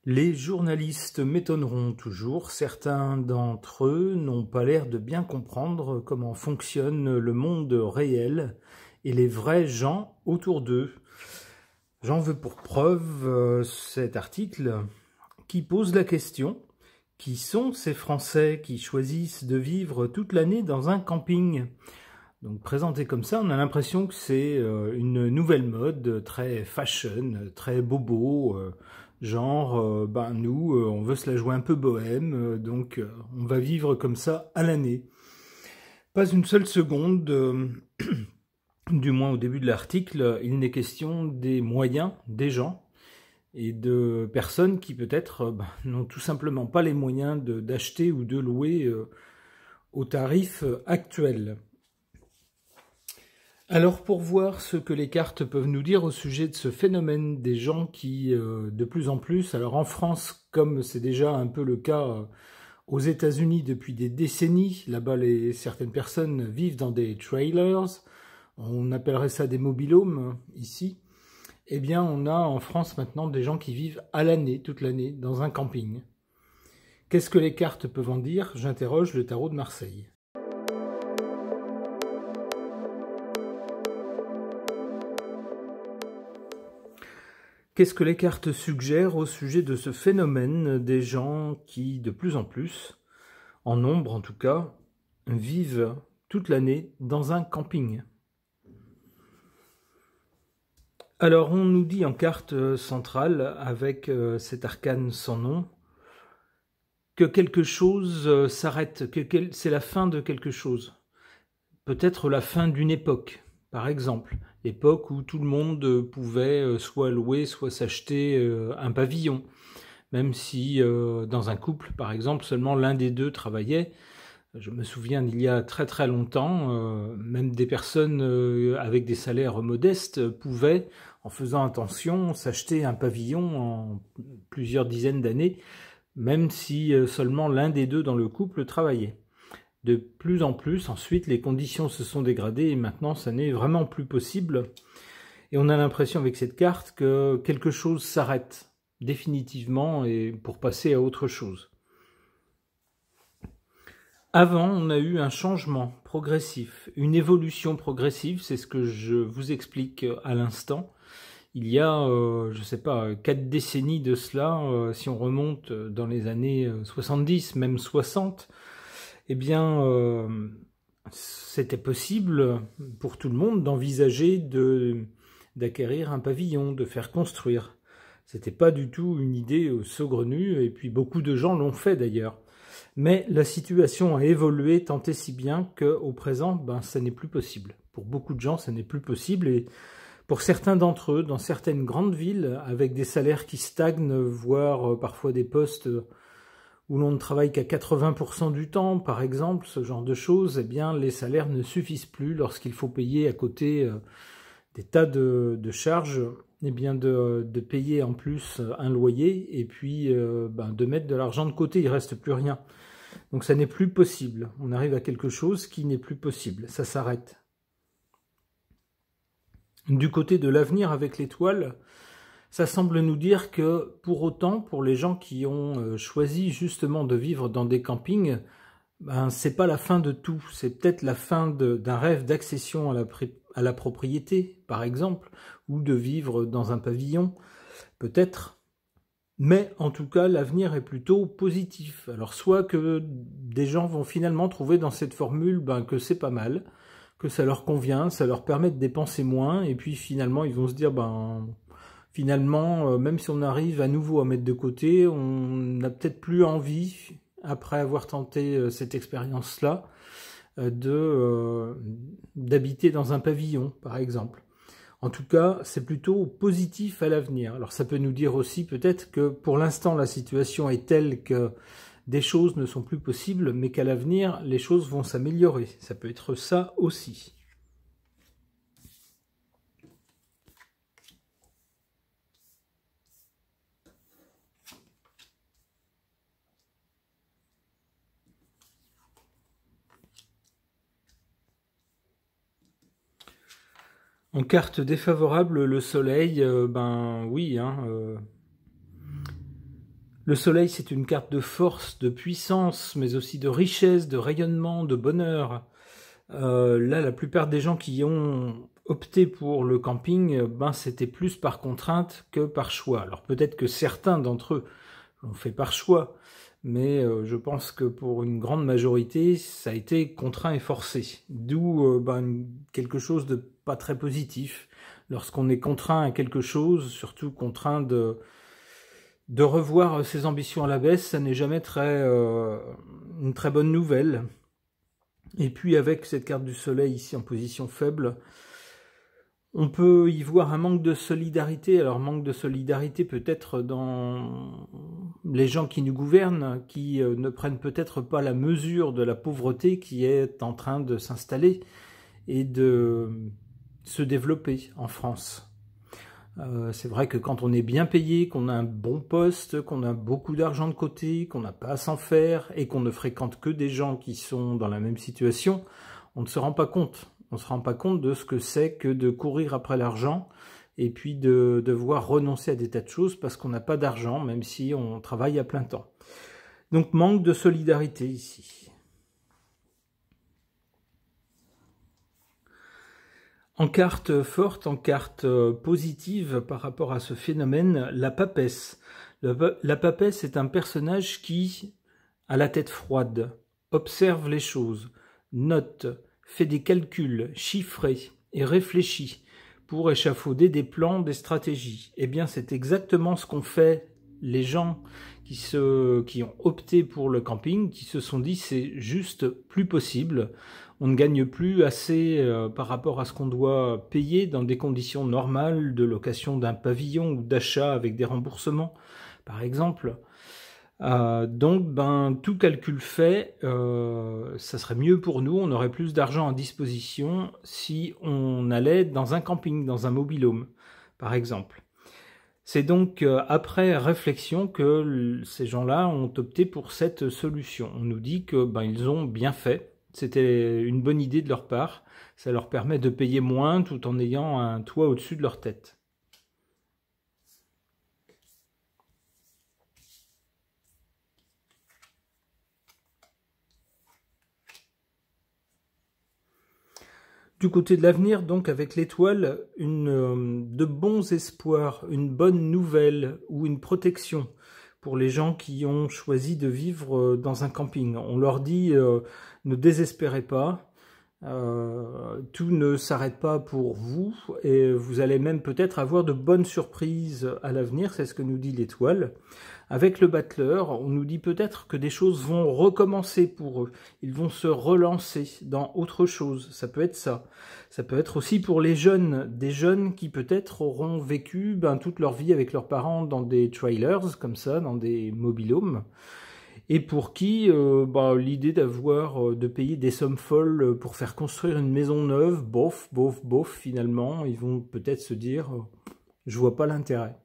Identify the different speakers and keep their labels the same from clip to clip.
Speaker 1: Les journalistes m'étonneront toujours, certains d'entre eux n'ont pas l'air de bien comprendre comment fonctionne le monde réel et les vrais gens autour d'eux. J'en veux pour preuve cet article qui pose la question: qui sont ces Français qui choisissent de vivre toute l'année dans un camping? Donc présenté comme ça, on a l'impression que c'est une nouvelle mode très fashion, très bobo, genre nous on veut se la jouer un peu bohème, donc on va vivre comme ça à l'année. Pas une seule seconde, du moins au début de l'article, il n'est question des moyens des gens et de personnes qui peut-être n'ont tout simplement pas les moyens d'acheter ou de louer au tarif actuel. Alors pour voir ce que les cartes peuvent nous dire au sujet de ce phénomène des gens qui, de plus en plus, alors en France, comme c'est déjà un peu le cas aux États-Unis depuis des décennies, là-bas certaines personnes vivent dans des trailers, on appellerait ça des mobil-homes ici, eh bien on a en France maintenant des gens qui vivent à l'année, toute l'année, dans un camping. Qu'est-ce que les cartes peuvent en dire? J'interroge le tarot de Marseille. Qu'est-ce que les cartes suggèrent au sujet de ce phénomène des gens qui, de plus en plus, en nombre en tout cas, vivent toute l'année dans un camping? Alors on nous dit en carte centrale, avec cet arcane sans nom, que quelque chose s'arrête, que c'est la fin de quelque chose. Peut-être la fin d'une époque, par exemple. L'époque où tout le monde pouvait soit louer, soit s'acheter un pavillon. Même si dans un couple, par exemple, seulement l'un des deux travaillait. Je me souviens d'il y a très très longtemps, même des personnes avec des salaires modestes pouvaient, en faisant attention, s'acheter un pavillon en plusieurs dizaines d'années, même si seulement l'un des deux dans le couple travaillait. De plus en plus, ensuite, les conditions se sont dégradées et maintenant, ça n'est vraiment plus possible. Et on a l'impression avec cette carte que quelque chose s'arrête définitivement et pour passer à autre chose. Avant, on a eu un changement progressif, une évolution progressive, c'est ce que je vous explique à l'instant. Il y a, je ne sais pas, 4 décennies de cela, si on remonte dans les années 70, même 60, eh bien, c'était possible pour tout le monde d'envisager d'acquérir un pavillon, de faire construire. C'était pas du tout une idée saugrenue, et puis beaucoup de gens l'ont fait d'ailleurs. Mais la situation a évolué tant et si bien qu'au présent, ça n'est plus possible. Pour beaucoup de gens, ça n'est plus possible, et pour certains d'entre eux, dans certaines grandes villes, avec des salaires qui stagnent, voire parfois des postes où l'on ne travaille qu'à 80% du temps, par exemple, ce genre de choses, eh bien, les salaires ne suffisent plus lorsqu'il faut payer à côté des tas de charges, eh bien, de payer en plus un loyer et puis de mettre de l'argent de côté, il ne reste plus rien. Donc ça n'est plus possible. On arrive à quelque chose qui n'est plus possible. Ça s'arrête. Du côté de l'avenir avec l'étoile, ça semble nous dire que pour autant, pour les gens qui ont choisi justement de vivre dans des campings, c'est pas la fin de tout. C'est peut-être la fin d'un rêve d'accession à la propriété, par exemple, ou de vivre dans un pavillon, peut-être. Mais en tout cas, l'avenir est plutôt positif. Alors soit que des gens vont finalement trouver dans cette formule que c'est pas mal, que ça leur convient, ça leur permet de dépenser moins, et puis finalement ils vont se dire finalement, même si on arrive à nouveau à mettre de côté, on n'a peut-être plus envie, après avoir tenté cette expérience-là, d'habiter dans un pavillon, par exemple. En tout cas, c'est plutôt positif à l'avenir. Alors ça peut nous dire aussi peut-être que pour l'instant, la situation est telle que des choses ne sont plus possibles, mais qu'à l'avenir, les choses vont s'améliorer. Ça peut être ça aussi. En carte défavorable, le soleil, oui, Le soleil, c'est une carte de force, de puissance, mais aussi de richesse, de rayonnement, de bonheur. Là, la plupart des gens qui ont opté pour le camping, ben, c'était plus par contrainte que par choix. Alors peut-être que certains d'entre eux l'ont fait par choix, mais je pense que pour une grande majorité, ça a été contraint et forcé. D'où quelque chose de pas très positif. Lorsqu'on est contraint à quelque chose, surtout contraint de revoir ses ambitions à la baisse, ça n'est jamais une très bonne nouvelle. Et puis avec cette carte du soleil ici en position faible, on peut y voir un manque de solidarité. Alors manque de solidarité peut-être dans les gens qui nous gouvernent, qui ne prennent peut-être pas la mesure de la pauvreté qui est en train de s'installer et de se développer en France. C'est vrai que quand on est bien payé, qu'on a un bon poste, qu'on a beaucoup d'argent de côté, qu'on n'a pas à s'en faire et qu'on ne fréquente que des gens qui sont dans la même situation, on ne se rend pas compte. On ne se rend pas compte de ce que c'est que de courir après l'argent et puis de devoir renoncer à des tas de choses parce qu'on n'a pas d'argent, même si on travaille à plein temps. Donc manque de solidarité ici. En carte forte, en carte positive par rapport à ce phénomène, la papesse. La papesse est un personnage qui a la tête froide, observe les choses, note, fait des calculs chiffrés et réfléchit pour échafauder des plans, des stratégies. Eh bien, c'est exactement ce qu'ont fait les gens qui ont opté pour le camping, qui se sont dit c'est juste plus possible. On ne gagne plus assez par rapport à ce qu'on doit payer dans des conditions normales de location d'un pavillon ou d'achat avec des remboursements, par exemple. Donc, tout calcul fait, ça serait mieux pour nous, on aurait plus d'argent à disposition si on allait dans un camping, dans un mobil-home, par exemple. C'est donc après réflexion que ces gens-là ont opté pour cette solution. On nous dit que ils ont bien fait. C'était une bonne idée de leur part. Ça leur permet de payer moins tout en ayant un toit au-dessus de leur tête. Du côté de l'avenir, donc avec l'étoile, de bons espoirs, une bonne nouvelle ou une protection pour les gens qui ont choisi de vivre dans un camping. On leur dit ne désespérez pas, tout ne s'arrête pas pour vous et vous allez même peut-être avoir de bonnes surprises à l'avenir, c'est ce que nous dit l'étoile. Avec le battleur, on nous dit peut-être que des choses vont recommencer pour eux. Ils vont se relancer dans autre chose. Ça peut être ça. Ça peut être aussi pour les jeunes. Des jeunes qui peut-être auront vécu toute leur vie avec leurs parents dans des trailers, comme ça, dans des mobil-homes. Et pour qui l'idée de payer des sommes folles pour faire construire une maison neuve, bof, finalement, ils vont peut-être se dire je vois pas l'intérêt.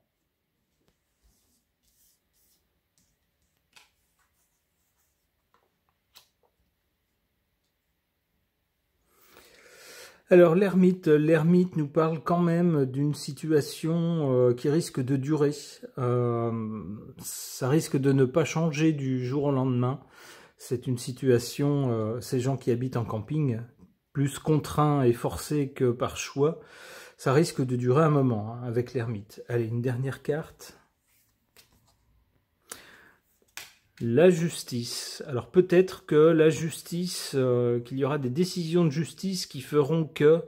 Speaker 1: Alors l'ermite nous parle quand même d'une situation qui risque de durer. Ça risque de ne pas changer du jour au lendemain. C'est une situation, ces gens qui habitent en camping, plus contraints et forcés que par choix, ça risque de durer un moment avec l'ermite. Allez, une dernière carte. La justice. Alors peut-être que la justice, qu'il y aura des décisions de justice qui feront que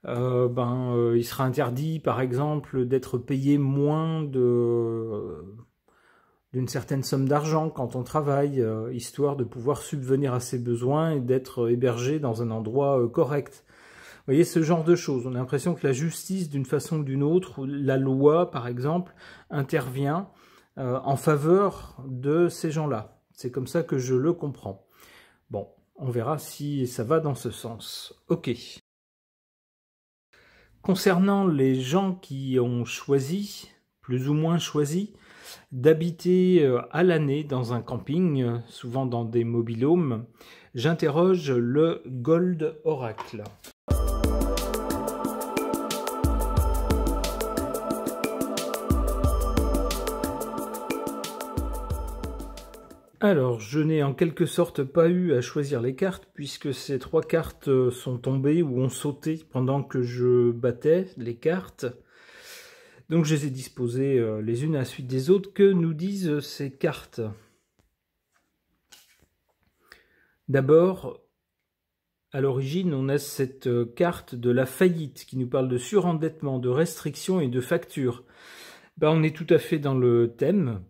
Speaker 1: il sera interdit, par exemple, d'être payé moins d'une certaine somme d'argent quand on travaille, histoire de pouvoir subvenir à ses besoins et d'être hébergé dans un endroit correct. Vous voyez, ce genre de choses. On a l'impression que la justice, d'une façon ou d'une autre, la loi, par exemple, intervient en faveur de ces gens-là. C'est comme ça que je le comprends. Bon, on verra si ça va dans ce sens. Ok. Concernant les gens qui ont choisi, plus ou moins choisi, d'habiter à l'année dans un camping, souvent dans des mobil-homes, j'interroge le Gold Oracle. Alors, je n'ai en quelque sorte pas eu à choisir les cartes, puisque ces 3 cartes sont tombées ou ont sauté pendant que je battais les cartes. Donc je les ai disposées les unes à la suite des autres. Que nous disent ces cartes? D'abord, à l'origine, on a cette carte de la faillite qui nous parle de surendettement, de restrictions et de factures. On est tout à fait dans le thème,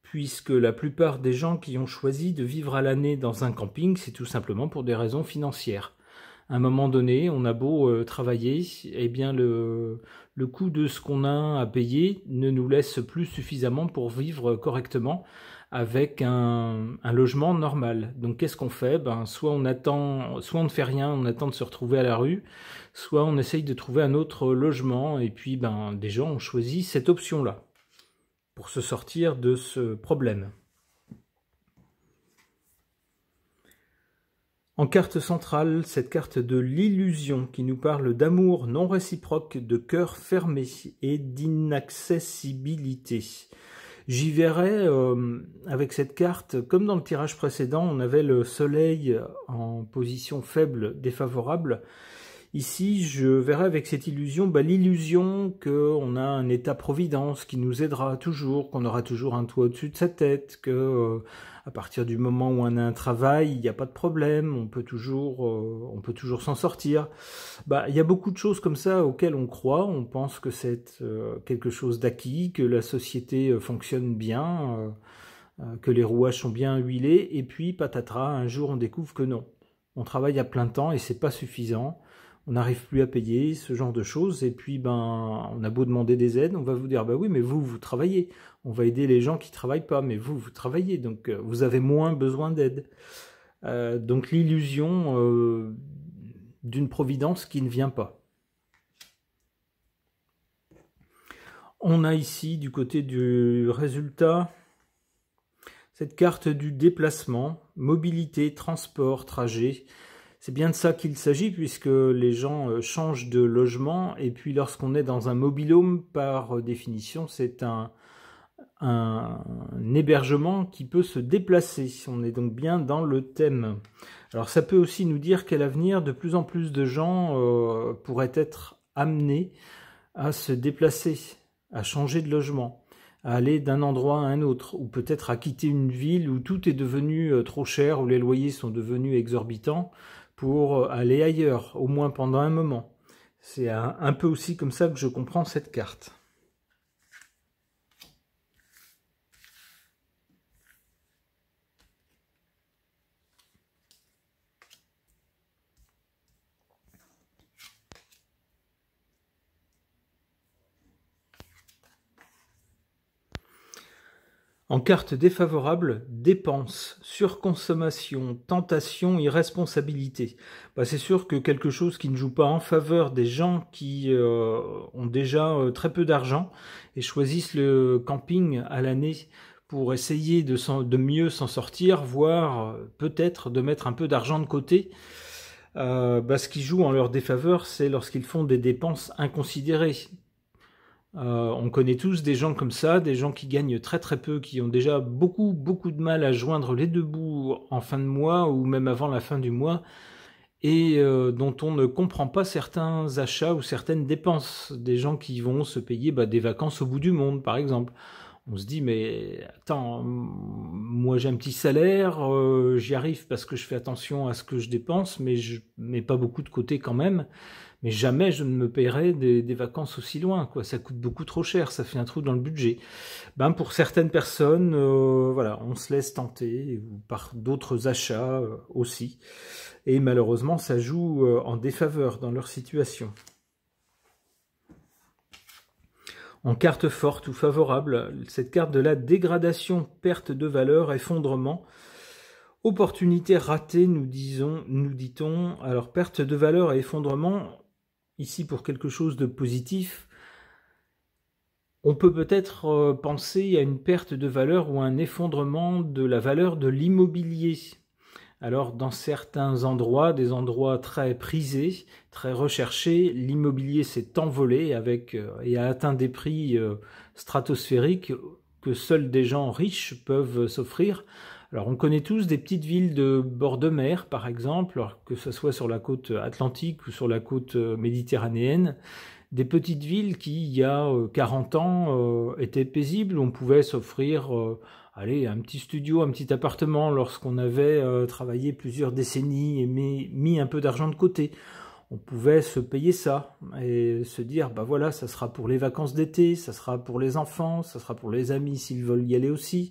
Speaker 1: puisque la plupart des gens qui ont choisi de vivre à l'année dans un camping, c'est tout simplement pour des raisons financières. À un moment donné, on a beau travailler, eh bien le coût de ce qu'on a à payer ne nous laisse plus suffisamment pour vivre correctement avec un logement normal. Donc qu'est-ce qu'on fait? Soit on attend, soit on ne fait rien, on attend de se retrouver à la rue, soit on essaye de trouver un autre logement, et puis des gens ont choisi cette option-là pour se sortir de ce problème. En carte centrale, cette carte de l'illusion qui nous parle d'amour non réciproque, de cœur fermé et d'inaccessibilité. J'y verrai avec cette carte, comme dans le tirage précédent, on avait le soleil en position faible, défavorable. Ici, je verrai avec cette illusion, l'illusion qu'on a un état-providence qui nous aidera toujours, qu'on aura toujours un toit au-dessus de sa tête, que à partir du moment où on a un travail, il n'y a pas de problème, on peut toujours s'en sortir. Il y a beaucoup de choses comme ça auxquelles on croit, on pense que c'est quelque chose d'acquis, que la société fonctionne bien, que les rouages sont bien huilés, et puis patatras, un jour on découvre que non. On travaille à plein temps et c'est pas suffisant. On n'arrive plus à payer, ce genre de choses, et puis on a beau demander des aides, on va vous dire oui, mais vous travaillez, on va aider les gens qui travaillent pas, mais vous travaillez, donc vous avez moins besoin d'aide. Donc l'illusion d'une providence qui ne vient pas. On a ici du côté du résultat cette carte du déplacement, mobilité, transport, trajet. C'est bien de ça qu'il s'agit, puisque les gens changent de logement, et puis lorsqu'on est dans un mobil-home, par définition, c'est un hébergement qui peut se déplacer. On est donc bien dans le thème. Alors ça peut aussi nous dire qu'à l'avenir, de plus en plus de gens pourraient être amenés à se déplacer, à changer de logement, à aller d'un endroit à un autre, ou peut-être à quitter une ville où tout est devenu trop cher, où les loyers sont devenus exorbitants, pour aller ailleurs, au moins pendant un moment. C'est un peu aussi comme ça que je comprends cette carte. En carte défavorable, dépenses, surconsommation, tentation, irresponsabilité. C'est sûr que quelque chose qui ne joue pas en faveur des gens qui ont déjà très peu d'argent et choisissent le camping à l'année pour essayer de mieux s'en sortir, voire peut-être de mettre un peu d'argent de côté. Ce qui joue en leur défaveur, c'est lorsqu'ils font des dépenses inconsidérées. On connaît tous des gens comme ça, des gens qui gagnent très très peu, qui ont déjà beaucoup de mal à joindre les deux bouts en fin de mois ou même avant la fin du mois, et dont on ne comprend pas certains achats ou certaines dépenses. Des gens qui vont se payer des vacances au bout du monde, par exemple. On se dit, mais attends, moi j'ai un petit salaire, j'y arrive parce que je fais attention à ce que je dépense, mais je mets pas beaucoup de côté quand même. Mais jamais je ne me paierai des vacances aussi loin, quoi. Ça coûte beaucoup trop cher, ça fait un trou dans le budget. Pour certaines personnes, voilà, on se laisse tenter par d'autres achats aussi. Et malheureusement, ça joue en défaveur dans leur situation. En carte forte ou favorable, cette carte de la dégradation, perte de valeur, effondrement, opportunité ratée, nous dit-on. Alors, perte de valeur et effondrement, ici pour quelque chose de positif, on peut peut-être penser à une perte de valeur ou à un effondrement de la valeur de l'immobilier. Alors dans certains endroits, des endroits très prisés, très recherchés, l'immobilier s'est envolé et a atteint des prix stratosphériques que seuls des gens riches peuvent s'offrir. Alors on connaît tous des petites villes de bord de mer, par exemple, que ce soit sur la côte atlantique ou sur la côte méditerranéenne, des petites villes qui, il y a 40 ans, étaient paisibles, où on pouvait s'offrir allez, un petit studio, un petit appartement lorsqu'on avait travaillé plusieurs décennies et mis un peu d'argent de côté. On pouvait se payer ça et se dire, bah voilà, ça sera pour les vacances d'été, ça sera pour les enfants, ça sera pour les amis s'ils veulent y aller aussi,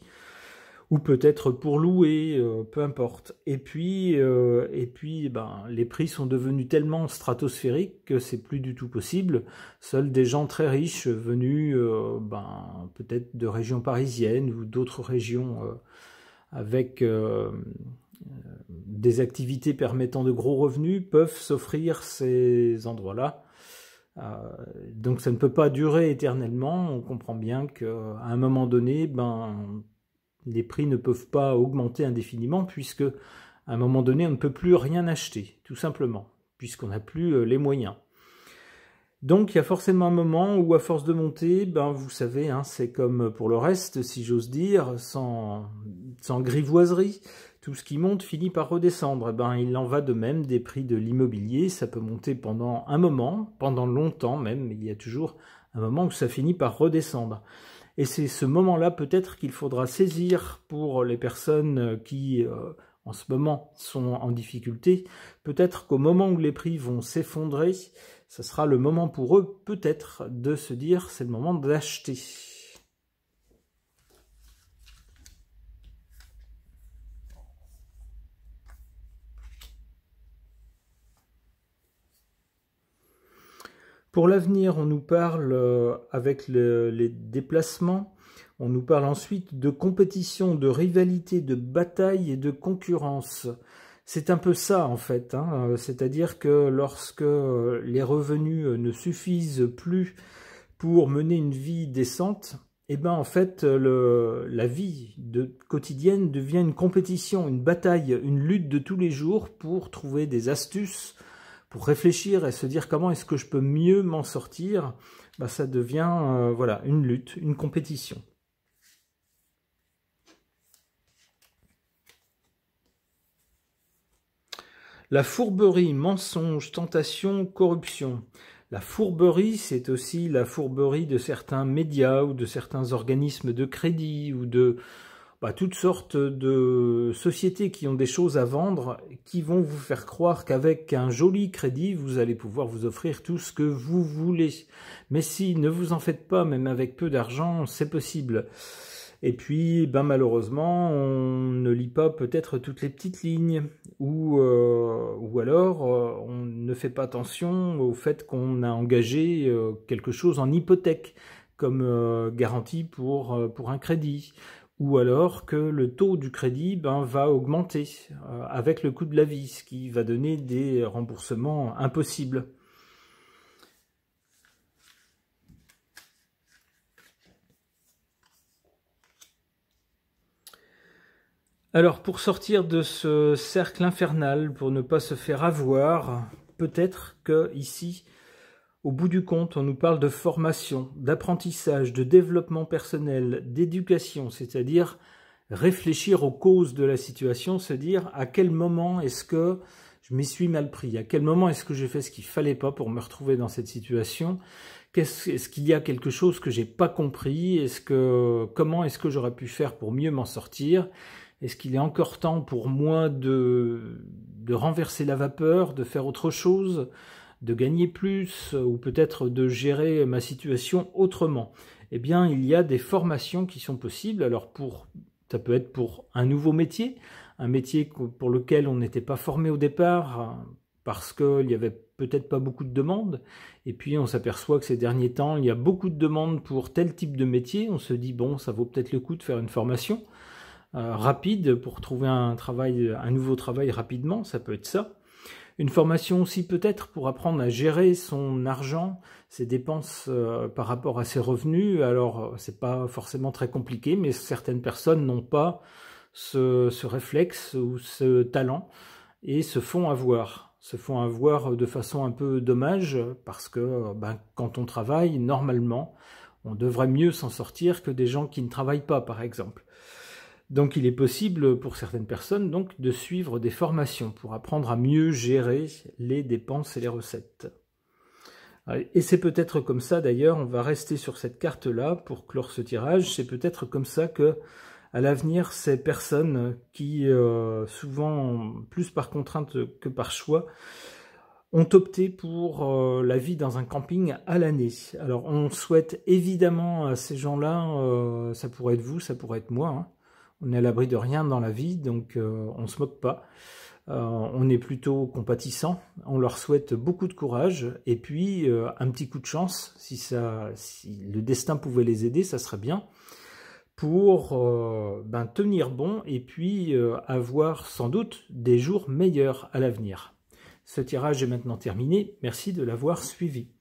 Speaker 1: ou peut-être pour louer, peu importe. Et puis ben, les prix sont devenus tellement stratosphériques que c'est plus du tout possible. Seuls des gens très riches venus ben, peut-être de régions parisiennes ou d'autres régions avec des activités permettant de gros revenus peuvent s'offrir ces endroits-là. Donc ça ne peut pas durer éternellement. On comprend bien qu'à un moment donné, ben, les prix ne peuvent pas augmenter indéfiniment puisque à un moment donné, on ne peut plus rien acheter, tout simplement, puisqu'on n'a plus les moyens. Donc il y a forcément un moment où à force de monter, ben, vous savez, hein, c'est comme pour le reste, si j'ose dire, sans grivoiserie. Tout ce qui monte finit par redescendre. Ben, il en va de même des prix de l'immobilier. Ça peut monter pendant un moment, pendant longtemps même, mais il y a toujours un moment où ça finit par redescendre. Et c'est ce moment-là peut-être qu'il faudra saisir pour les personnes qui, en ce moment, sont en difficulté. Peut-être qu'au moment où les prix vont s'effondrer, ce sera le moment pour eux peut-être de se dire c'est le moment d'acheter. Pour l'avenir, on nous parle avec les déplacements, on nous parle ensuite de compétition, de rivalité, de bataille et de concurrence. C'est un peu ça en fait, hein. C'est-à-dire que lorsque les revenus ne suffisent plus pour mener une vie décente, eh ben en fait la vie quotidienne devient une compétition, une bataille, une lutte de tous les jours pour trouver des astuces, pour réfléchir et se dire comment est-ce que je peux mieux m'en sortir. Ben, ça devient voilà, une lutte, une compétition. La fourberie, mensonge, tentation, corruption. La fourberie, c'est aussi la fourberie de certains médias ou de certains organismes de crédit ou de toutes sortes de sociétés qui ont des choses à vendre, qui vont vous faire croire qu'avec un joli crédit, vous allez pouvoir vous offrir tout ce que vous voulez. Mais si, ne vous en faites pas, même avec peu d'argent, c'est possible. Et puis, ben malheureusement, on ne lit pas peut-être toutes les petites lignes, ou alors on ne fait pas attention au fait qu'on a engagé quelque chose en hypothèque comme garantie pour un crédit, ou alors que le taux du crédit va augmenter avec le coût de la vie, ce qui va donner des remboursements impossibles. Alors, pour sortir de ce cercle infernal, pour ne pas se faire avoir, peut-être que ici, au bout du compte, on nous parle de formation, d'apprentissage, de développement personnel, d'éducation, c'est-à-dire réfléchir aux causes de la situation, se dire à quel moment est-ce que je m'y suis mal pris, à quel moment est-ce que j'ai fait ce qu'il fallait pas pour me retrouver dans cette situation, est-ce qu'il y a quelque chose que j'ai pas compris, comment est-ce que j'aurais pu faire pour mieux m'en sortir. Est-ce qu'il est encore temps pour moi de renverser la vapeur, de faire autre chose, de gagner plus, ou peut-être de gérer ma situation autrement? Eh bien, il y a des formations qui sont possibles. Alors, ça peut être pour un nouveau métier, un métier pour lequel on n'était pas formé au départ, parce qu'il n'y avait peut-être pas beaucoup de demandes. Et puis, on s'aperçoit que ces derniers temps, il y a beaucoup de demandes pour tel type de métier. On se dit, bon, ça vaut peut-être le coup de faire une formation rapide pour trouver un nouveau travail rapidement, ça peut être ça. Une formation aussi peut-être pour apprendre à gérer son argent, ses dépenses par rapport à ses revenus. Alors c'est pas forcément très compliqué, mais certaines personnes n'ont pas ce réflexe ou ce talent et se font avoir de façon un peu dommage parce que quand on travaille, normalement, On devrait mieux s'en sortir que des gens qui ne travaillent pas, par exemple. Donc il est possible pour certaines personnes donc, de suivre des formations pour apprendre à mieux gérer les dépenses et les recettes. Et c'est peut-être comme ça, d'ailleurs, on va rester sur cette carte-là pour clore ce tirage, c'est peut-être comme ça que, à l'avenir, ces personnes qui, souvent, plus par contrainte que par choix, ont opté pour la vie dans un camping à l'année. Alors, on souhaite évidemment à ces gens-là, ça pourrait être vous, ça pourrait être moi, hein. On est à l'abri de rien dans la vie, donc on ne se moque pas. On est plutôt compatissant, on leur souhaite beaucoup de courage et puis un petit coup de chance, si le destin pouvait les aider, ça serait bien, pour tenir bon et puis avoir sans doute des jours meilleurs à l'avenir. Ce tirage est maintenant terminé, merci de l'avoir suivi.